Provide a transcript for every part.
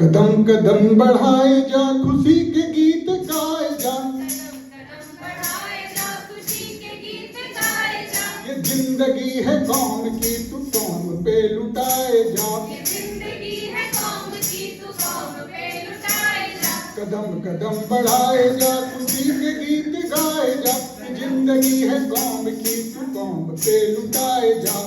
कदम कदम बढ़ाए जा, खुशी के गीत गाए जा। ये जिंदगी है कौम की, तू कौम पे लुटाए जा। कदम कदम बढ़ाए जा, खुशी के गीत गाए जा। ये जिंदगी है कौम की, तू कौम पे लुटाए जा।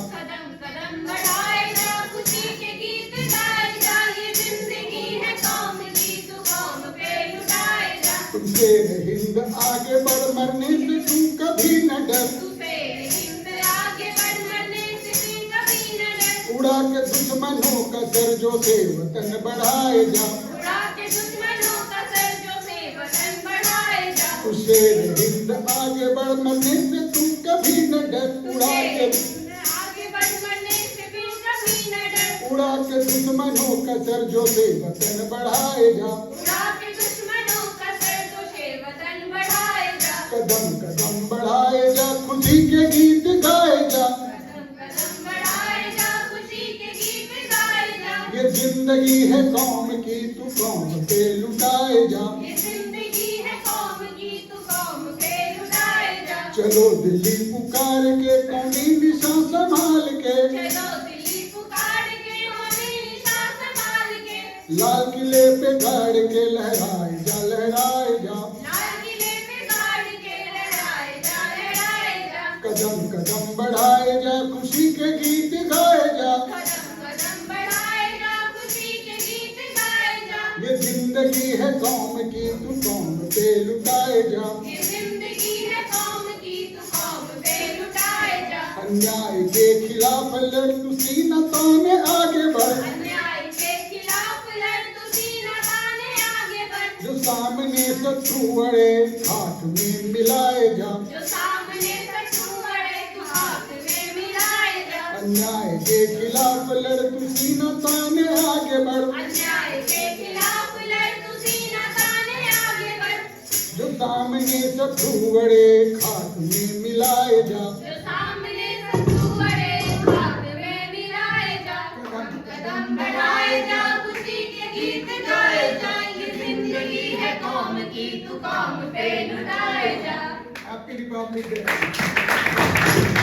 तुमसे हिंद आगे बढ़, मरने से तू कभी न डर। उड़ा के दुश्मनों का सर जो से वतन बढ़ाए जा। तुझसे हिंद आगे बढ़, मरने से तू कभी न डर। उड़ा के दुश्मनों का सर जो से वतन बढ़ाए जा। कदम कदम बढ़ाए जा, खुशी के गीत गाए जा। ये जिंदगी है कौम की, तू कौम पे लुटाए जा। चलो दिल्ली पुकार के, कौमी निशा संभाल के। लाल किले पे गाड़ के लहराए जा, लहराए जा। कदम कदम बढ़ाए जा, खुशी के गीत गाए जा। ये जिंदगी है कौम की, तू कौम पे लुटाए जा। अन्याय के खिलाफ लड़, तू सीना ताने आगे बढ़। जो सामने शत्रु अड़े, हाथ में मिलाए जा। अन्याय के खिलाफ लड़, तू सीना ताने आगे बढ़। जो सामने शत्रु अड़े, हाथ में मिलाए जा। कदम बढ़ाए जा, खुशी के गीत गाए जा। ये जिंदगी है कौम की, तू कौम पे लुटाए जा। Happy Republic day.